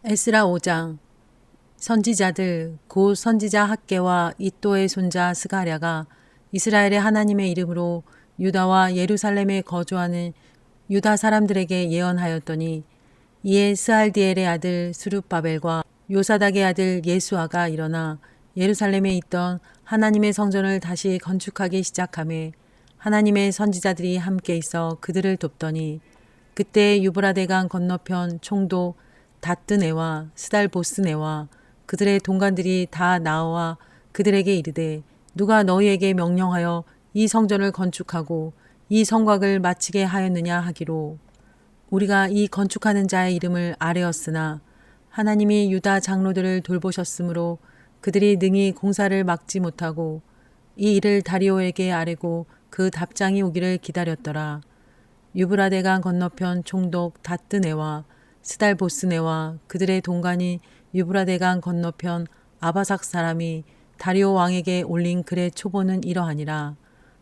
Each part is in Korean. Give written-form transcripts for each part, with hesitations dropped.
에스라 5장. 선지자들 곧 선지자 학개와 이또의 손자 스가랴가 이스라엘의 하나님의 이름으로 유다와 예루살렘에 거주하는 유다 사람들에게 예언하였더니, 이에 스알디엘의 아들 스룹바벨과 요사닥의 아들 예수아가 일어나 예루살렘에 있던 하나님의 성전을 다시 건축하기 시작하매 하나님의 선지자들이 함께 있어 그들을 돕더니, 그때 유브라데강 건너편 총독 다뜨네와 스달보스네와 그들의 동관들이 다 나와 그들에게 이르되, 누가 너희에게 명령하여 이 성전을 건축하고 이 성곽을 마치게 하였느냐 하기로, 우리가 이 건축하는 자의 이름을 아뢰었으나 하나님이 유다 장로들을 돌보셨으므로 그들이 능히 공사를 막지 못하고 이 일을 다리오에게 아뢰고 그 답장이 오기를 기다렸더라. 유브라데강 건너편 총독 다뜨네와 스달보스네와 그들의 동관이 유브라데강 건너편 아바삭 사람이 다리오 왕에게 올린 글의 초본은 이러하니라.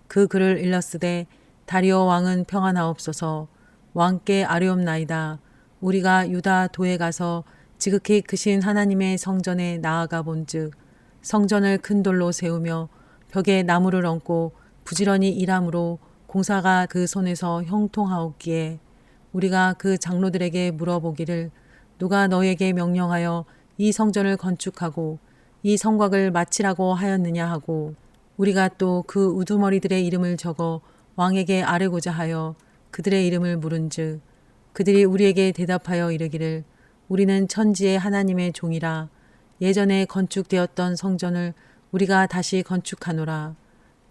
그 글을 일렀으되, 다리오 왕은 평안하옵소서. 왕께 아뢰옵나이다. 우리가 유다 도에 가서 지극히 크신 하나님의 성전에 나아가 본즉, 성전을 큰 돌로 세우며 벽에 나무를 얹고 부지런히 일함으로 공사가 그 손에서 형통하옵기에, 우리가 그 장로들에게 물어보기를, 누가 너에게 명령하여 이 성전을 건축하고 이 성곽을 마치라고 하였느냐 하고, 우리가 또 그 우두머리들의 이름을 적어 왕에게 아뢰고자 하여 그들의 이름을 물은즉, 그들이 우리에게 대답하여 이르기를, 우리는 천지의 하나님의 종이라. 예전에 건축되었던 성전을 우리가 다시 건축하노라.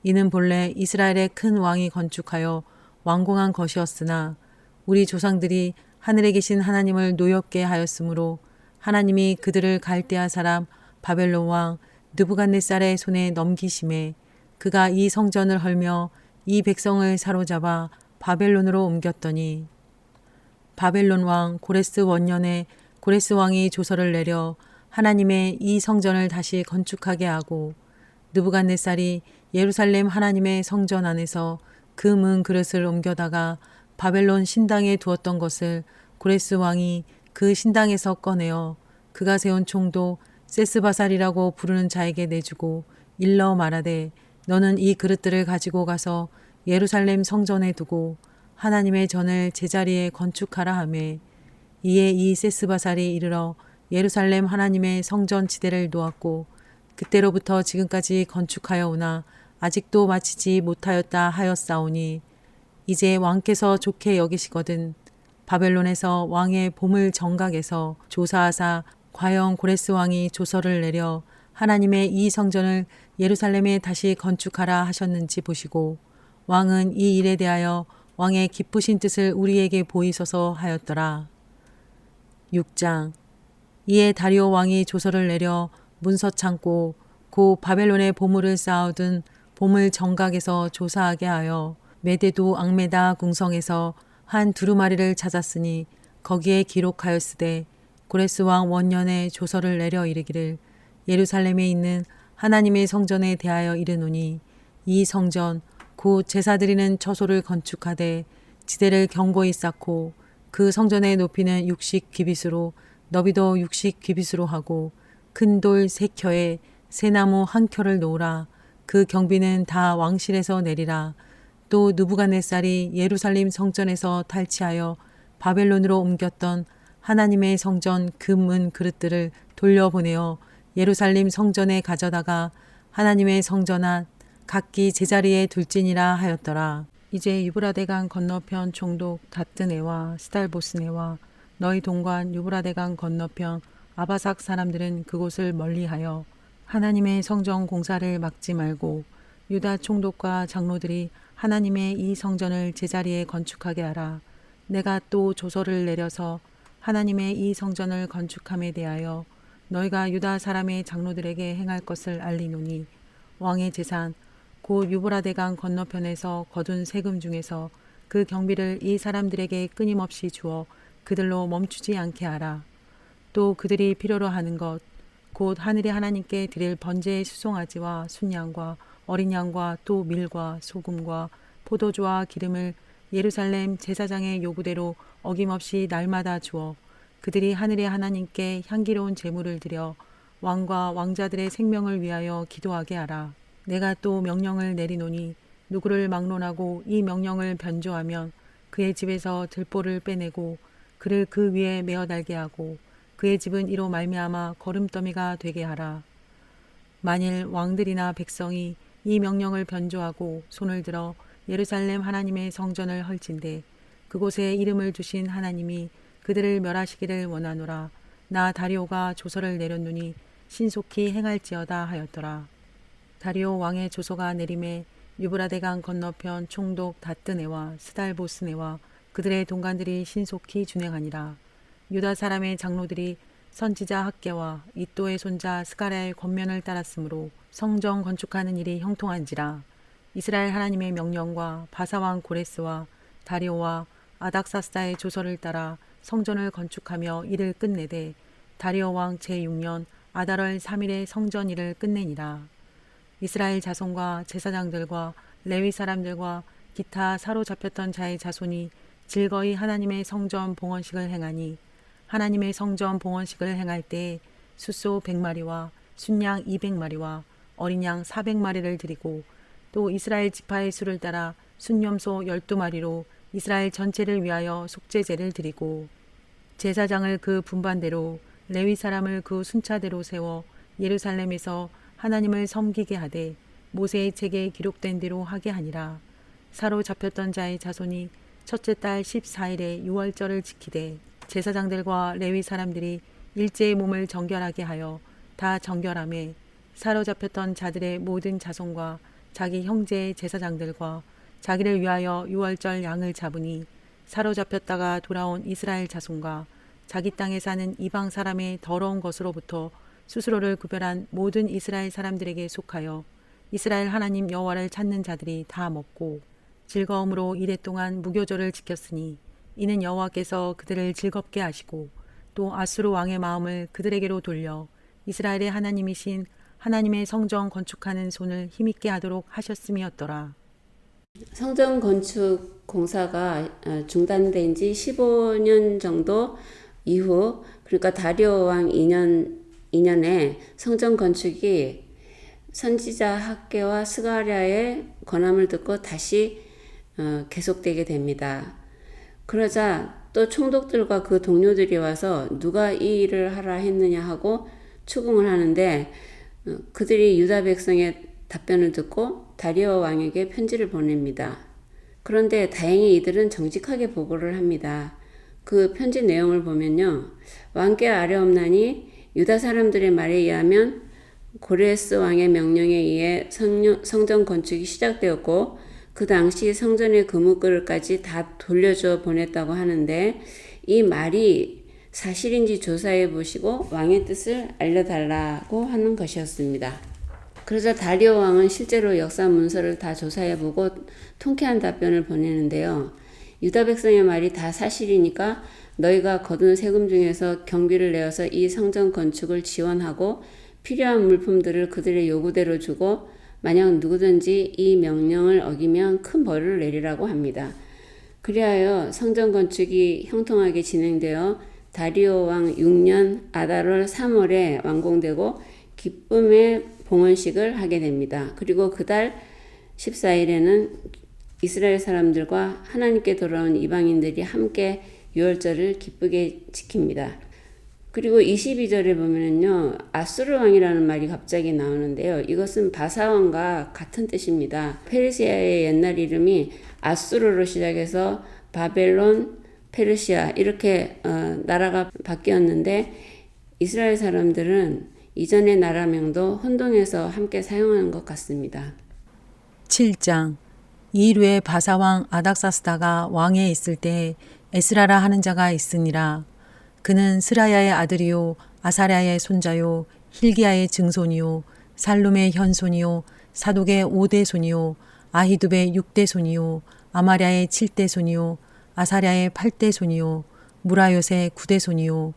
이는 본래 이스라엘의 큰 왕이 건축하여 완공한 것이었으나 우리 조상들이 하늘에 계신 하나님을 노엽게 하였으므로 하나님이 그들을 갈대아 사람 바벨론 왕 느부갓네살의 손에 넘기심에, 그가 이 성전을 헐며 이 백성을 사로잡아 바벨론으로 옮겼더니, 바벨론 왕 고레스 원년에 고레스 왕이 조서를 내려 하나님의 이 성전을 다시 건축하게 하고, 느부갓네살이 예루살렘 하나님의 성전 안에서 금은 그릇을 옮겨다가 바벨론 신당에 두었던 것을 고레스 왕이 그 신당에서 꺼내어 그가 세운 총독 세스바살이라고 부르는 자에게 내주고 일러 말하되, 너는 이 그릇들을 가지고 가서 예루살렘 성전에 두고 하나님의 전을 제자리에 건축하라 하매, 이에 이 세스바살이 이르러 예루살렘 하나님의 성전 지대를 놓았고, 그때로부터 지금까지 건축하여 오나 아직도 마치지 못하였다 하였사오니, 이제 왕께서 좋게 여기시거든 바벨론에서 왕의 보물 정각에서 조사하사 과연 고레스 왕이 조서를 내려 하나님의 이 성전을 예루살렘에 다시 건축하라 하셨는지 보시고, 왕은 이 일에 대하여 왕의 기쁘신 뜻을 우리에게 보이소서 하였더라. 6장. 이에 다리오 왕이 조서를 내려 문서 창고 고 바벨론의 보물을 쌓아둔 보물 정각에서 조사하게 하여 메데도 앙메다 궁성에서 한 두루마리를 찾았으니, 거기에 기록하였으되, 고레스 왕 원년에 조서를 내려 이르기를, 예루살렘에 있는 하나님의 성전에 대하여 이르노니, 이 성전 곧 제사 드리는 처소를 건축하되 지대를 견고히 쌓고 그 성전의 높이는 60규빗으로 너비도 60규빗으로 하고 큰 돌 3켜에 새나무 1켜를 놓으라. 그 경비는 다 왕실에서 내리라. 또 느부갓네살이 예루살렘 성전에서 탈취하여 바벨론으로 옮겼던 하나님의 성전 금은 그릇들을 돌려보내어 예루살렘 성전에 가져다가 하나님의 성전 앞 각기 제자리에 둘지니라 하였더라. 이제 유브라데강 건너편 총독 다뜨네와 스달보스네와 너희 동관 유브라데강 건너편 아바삭 사람들은 그곳을 멀리하여 하나님의 성전 공사를 막지 말고 유다 총독과 장로들이 하나님의 이 성전을 제자리에 건축하게 하라. 내가 또 조서를 내려서 하나님의 이 성전을 건축함에 대하여 너희가 유다 사람의 장로들에게 행할 것을 알리노니, 왕의 재산 곧 유브라데강 건너편에서 거둔 세금 중에서 그 경비를 이 사람들에게 끊임없이 주어 그들로 멈추지 않게 하라. 또 그들이 필요로 하는 것 곧 하늘의 하나님께 드릴 번제의 수송아지와 순양과 어린 양과 또 밀과 소금과 포도주와 기름을 예루살렘 제사장의 요구대로 어김없이 날마다 주어 그들이 하늘의 하나님께 향기로운 제물을 드려 왕과 왕자들의 생명을 위하여 기도하게 하라. 내가 또 명령을 내리노니 누구를 막론하고 이 명령을 변조하면 그의 집에서 들보를 빼내고 그를 그 위에 메어 달게 하고 그의 집은 이로 말미암아 거름더미가 되게 하라. 만일 왕들이나 백성이 이 명령을 변조하고 손을 들어 예루살렘 하나님의 성전을 헐진대 그곳에 이름을 두신 하나님이 그들을 멸하시기를 원하노라. 나 다리오가 조서를 내렸노니 신속히 행할지어다 하였더라. 다리오 왕의 조서가 내림에 유브라데강 건너편 총독 다뜨네와 스달보스네와 그들의 동관들이 신속히 준행하니라. 유다 사람의 장로들이 선지자 학개와 이또의 손자 스가랴의 권면을 따랐으므로 성전 건축하는 일이 형통한지라. 이스라엘 하나님의 명령과 바사왕 고레스와 다리오와 아닥사스다의 조서를 따라 성전을 건축하며 이를 끝내되 다리오 왕 제6년 아달월 3일에 성전 일을 끝내니라. 이스라엘 자손과 제사장들과 레위 사람들과 기타 사로잡혔던 자의 자손이 즐거이 하나님의 성전 봉헌식을 행하니 하나님의 성전 봉헌식을 행할 때에 숫소 100마리와 순양 200마리와 어린 양 400마리를 드리고 또 이스라엘 지파의 수를 따라 순염소 12마리로 이스라엘 전체를 위하여 속죄제를 드리고 제사장을 그 분반대로 레위 사람을 그 순차대로 세워 예루살렘에서 하나님을 섬기게 하되 모세의 책에 기록된 대로 하게 하니라. 사로잡혔던 자의 자손이 첫째 달 14일에 유월절을 지키되 제사장들과 레위 사람들이 일제의 몸을 정결하게 하여 다 정결함에 사로잡혔던 자들의 모든 자손과 자기 형제의 제사장들과 자기를 위하여 유월절 양을 잡으니 사로잡혔다가 돌아온 이스라엘 자손과 자기 땅에 사는 이방 사람의 더러운 것으로부터 스스로를 구별한 모든 이스라엘 사람들에게 속하여 이스라엘 하나님 여호와를 찾는 자들이 다 먹고 즐거움으로 이레 동안 무교절을 지켰으니 이는 여호와께서 그들을 즐겁게 하시고 또 아수르 왕의 마음을 그들에게로 돌려 이스라엘의 하나님이신 하나님의 성전 건축하는 손을 힘있게 하도록 하셨음이었더라. 성전 건축 공사가 중단된 지 15년 정도 이후, 그러니까 다리오 왕 2년에 성전 건축이 선지자 학개와 스가랴의 권함을 듣고 다시 계속되게 됩니다. 그러자 또 총독들과 그 동료들이 와서 누가 이 일을 하라 했느냐 하고 추궁을 하는데 그들이 유다 백성의 답변을 듣고 다리오 왕에게 편지를 보냅니다. 그런데 다행히 이들은 정직하게 보고를 합니다. 그 편지 내용을 보면요. 왕께 아뢰옵나니 유다 사람들의 말에 의하면 고레스 왕의 명령에 의해 성전 건축이 시작되었고 그 당시 성전의 금우그릇까지 다 돌려줘 보냈다고 하는데 이 말이 사실인지 조사해 보시고 왕의 뜻을 알려달라고 하는 것이었습니다. 그러자 다리오 왕은 실제로 역사 문서를 다 조사해 보고 통쾌한 답변을 보내는데요. 유다 백성의 말이 다 사실이니까 너희가 거둔 세금 중에서 경비를 내어서 이 성전 건축을 지원하고 필요한 물품들을 그들의 요구대로 주고 만약 누구든지 이 명령을 어기면 큰 벌을 내리라고 합니다. 그리하여 성전 건축이 형통하게 진행되어 다리오 왕 6년 아달월 3월에 완공되고 기쁨의 봉헌식을 하게 됩니다. 그리고 그달 14일에는 이스라엘 사람들과 하나님께 돌아온 이방인들이 함께 유월절을 기쁘게 지킵니다. 그리고 22절에 보면은요, 아수르 왕이라는 말이 갑자기 나오는데요. 이것은 바사왕과 같은 뜻입니다. 페르시아의 옛날 이름이 아수르로 시작해서 바벨론, 페르시아 이렇게 나라가 바뀌었는데 이스라엘 사람들은 이전의 나라명도 혼동해서 함께 사용하는 것 같습니다. 7장. 이 일후에 바사왕 아닥사스다가 왕에 있을 때에 에스라라 하는 자가 있으니라. 그는 스라야의 아들이요 아사랴의 손자요 힐기야의 증손이요 살룸의 현손이요 사독의 5대 손이요 아히둡의 6대 손이요 아마랴의 7대 손이요 아사랴의 8대 손이요 무라요의 9대 손이요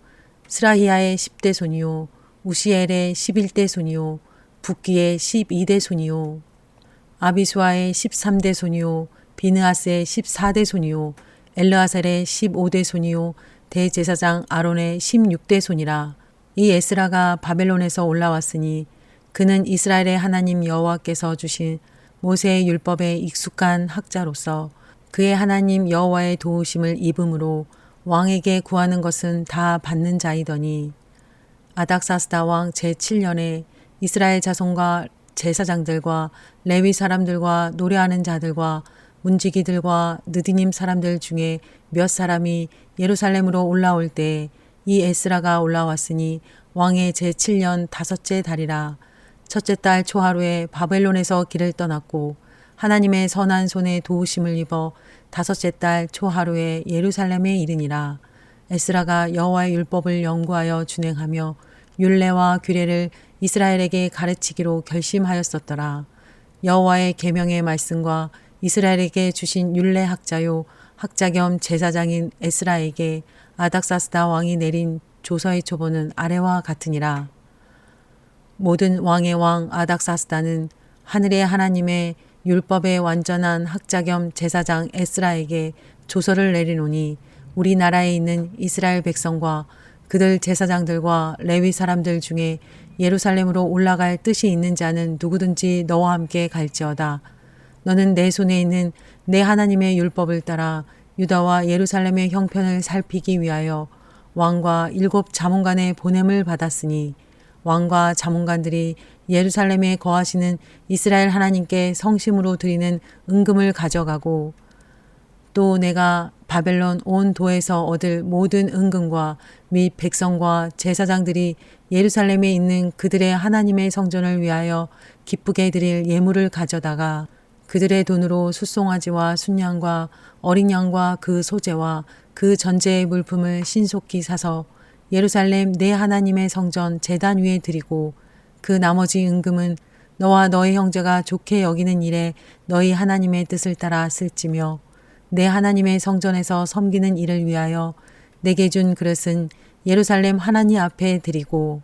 스라히야의 10대 손이요 우시엘의 11대 손이요 붓기의 12대 손이요 아비수아의 13대 손이요 비느하스의 14대 손이요 엘르아셀의 15대 손이요 대제사장 아론의 16대 손이라. 이 에스라가 바벨론에서 올라왔으니 그는 이스라엘의 하나님 여호와께서 주신 모세의 율법에 익숙한 학자로서 그의 하나님 여호와의 도우심을 입음으로 왕에게 구하는 것은 다 받는 자이더니 아닥사스다 왕 제7년에 이스라엘 자손과 제사장들과 레위 사람들과 노래하는 자들과 문지기들과 느디님 사람들 중에 몇 사람이 예루살렘으로 올라올 때 이 에스라가 올라왔으니 왕의 제7년 다섯째 달이라. 첫째 달 초하루에 바벨론에서 길을 떠났고 하나님의 선한 손에 도우심을 입어 다섯째 달 초하루에 예루살렘에 이르니라. 에스라가 여호와의 율법을 연구하여 준행하며 율례와 규례를 이스라엘에게 가르치기로 결심하였었더라. 여호와의 계명의 말씀과 이스라엘에게 주신 율례 학자요 학자 겸 제사장인 에스라에게 아닥사스다 왕이 내린 조서의 초본은 아래와 같으니라. 모든 왕의 왕 아닥사스다는 하늘의 하나님의 율법의 완전한 학자 겸 제사장 에스라에게 조서를 내리노니 우리나라에 있는 이스라엘 백성과 그들 제사장들과 레위 사람들 중에 예루살렘으로 올라갈 뜻이 있는 자는 누구든지 너와 함께 갈지어다. 너는 내 손에 있는 내 하나님의 율법을 따라 유다와 예루살렘의 형편을 살피기 위하여 왕과 7 자문관의 보냄을 받았으니 왕과 자문관들이 예루살렘에 거하시는 이스라엘 하나님께 성심으로 드리는 은금을 가져가고 또 내가 바벨론 온 도에서 얻을 모든 은금과 및 백성과 제사장들이 예루살렘에 있는 그들의 하나님의 성전을 위하여 기쁘게 드릴 예물을 가져다가 그들의 돈으로 숫송아지와 순양과 어린 양과 그 소재와 그 전제의 물품을 신속히 사서 예루살렘 내 하나님의 성전 제단 위에 드리고 그 나머지 은금은 너와 너의 형제가 좋게 여기는 일에 너희 하나님의 뜻을 따라 쓸지며 내 하나님의 성전에서 섬기는 일을 위하여 내게 준 그릇은 예루살렘 하나님 앞에 드리고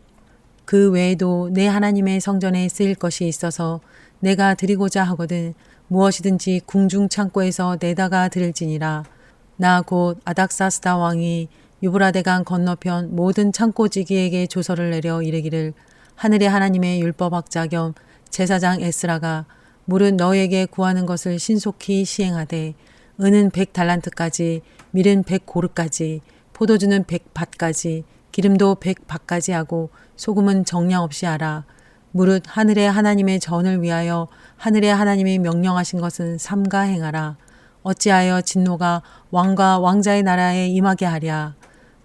그 외에도 내 하나님의 성전에 쓰일 것이 있어서 내가 드리고자 하거든 무엇이든지 궁중 창고에서 내다가 드릴지니라. 나 곧 아닥사스다 왕이 유브라데강 건너편 모든 창고지기에게 조서를 내려 이르기를 하늘의 하나님의 율법학자 겸 제사장 에스라가 물은 너에게 구하는 것을 신속히 시행하되 은은 100달란트까지 밀은 100고르까지 포도주는 100밭까지 기름도 100밭까지 하고 소금은 정량 없이 하라. 무릇 하늘의 하나님의 전을 위하여 하늘의 하나님이 명령하신 것은 삼가 행하라. 어찌하여 진노가 왕과 왕자의 나라에 임하게 하랴.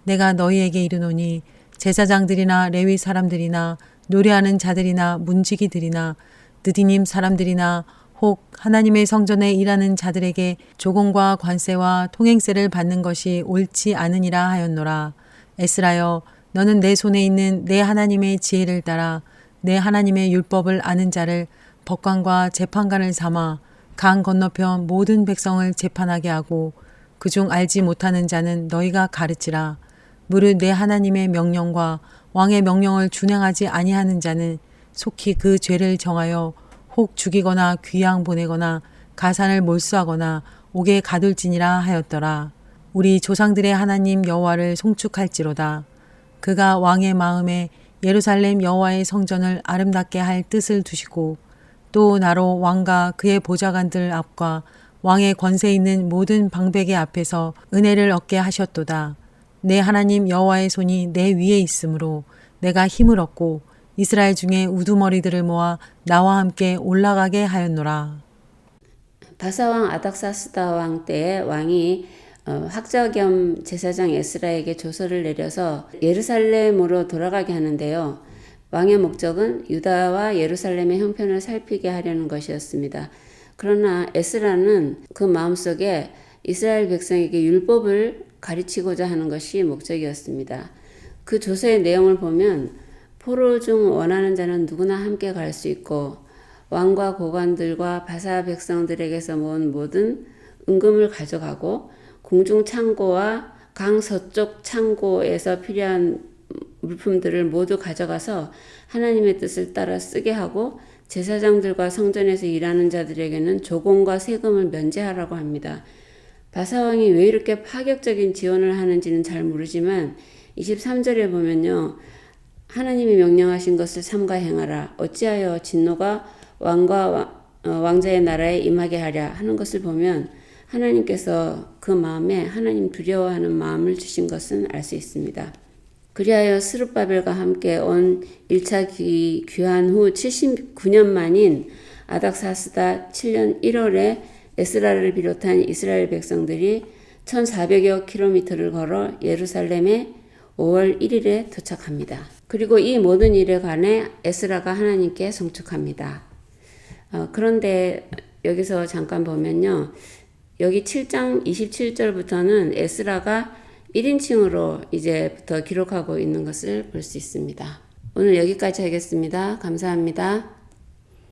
내가 너희에게 이르노니 제사장들이나 레위 사람들이나 노래하는 자들이나 문지기들이나 느디님 사람들이나 혹 하나님의 성전에 일하는 자들에게 조공과 관세와 통행세를 받는 것이 옳지 않으니라 하였노라. 에스라여 너는 내 손에 있는 내 하나님의 지혜를 따라 내 하나님의 율법을 아는 자를 법관과 재판관을 삼아 강 건너편 모든 백성을 재판하게 하고 그중 알지 못하는 자는 너희가 가르치라. 무릇 내 하나님의 명령과 왕의 명령을 준행하지 아니하는 자는 속히 그 죄를 정하여 혹 죽이거나 귀양 보내거나 가산을 몰수하거나 옥에 가둘지니라 하였더라. 우리 조상들의 하나님 여호와를 송축할지로다. 그가 왕의 마음에 예루살렘 여호와의 성전을 아름답게 할 뜻을 두시고 또 나로 왕과 그의 보좌관들 앞과 왕의 권세 있는 모든 방백의 앞에서 은혜를 얻게 하셨도다. 내 하나님 여호와의 손이 내 위에 있으므로 내가 힘을 얻고 이스라엘 중에 우두머리들을 모아 나와 함께 올라가게 하였노라. 바사왕 아닥사스다 왕 때에 왕이 학자 겸 제사장 에스라에게 조서를 내려서 예루살렘으로 돌아가게 하는데요. 왕의 목적은 유다와 예루살렘의 형편을 살피게 하려는 것이었습니다. 그러나 에스라는 그 마음속에 이스라엘 백성에게 율법을 가르치고자 하는 것이 목적이었습니다. 그 조서의 내용을 보면 포로 중 원하는 자는 누구나 함께 갈 수 있고 왕과 고관들과 바사 백성들에게서 모은 모든 은금을 가져가고 궁중 창고와 강 서쪽 창고에서 필요한 물품들을 모두 가져가서 하나님의 뜻을 따라 쓰게 하고 제사장들과 성전에서 일하는 자들에게는 조공과 세금을 면제하라고 합니다. 바사왕이 왜 이렇게 파격적인 지원을 하는지는 잘 모르지만 23절에 보면요. 하나님이 명령하신 것을 삼가 행하라. 어찌하여 진노가 왕과 왕자의 나라에 임하게 하랴 하는 것을 보면 하나님께서 그 마음에 하나님 두려워하는 마음을 주신 것은 알 수 있습니다. 그리하여 스룹바벨과 함께 온 1차 귀환 후 79년 만인 아닥사스다 7년 1월에 에스라를 비롯한 이스라엘 백성들이 1400여 킬로미터를 걸어 예루살렘에 5월 1일에 도착합니다. 그리고 이 모든 일에 관해 에스라가 하나님께 송축합니다. 그런데 여기서 잠깐 보면요. 여기 7장 27절부터는 에스라가 1인칭으로 이제부터 기록하고 있는 것을 볼 수 있습니다. 오늘 여기까지 하겠습니다. 감사합니다.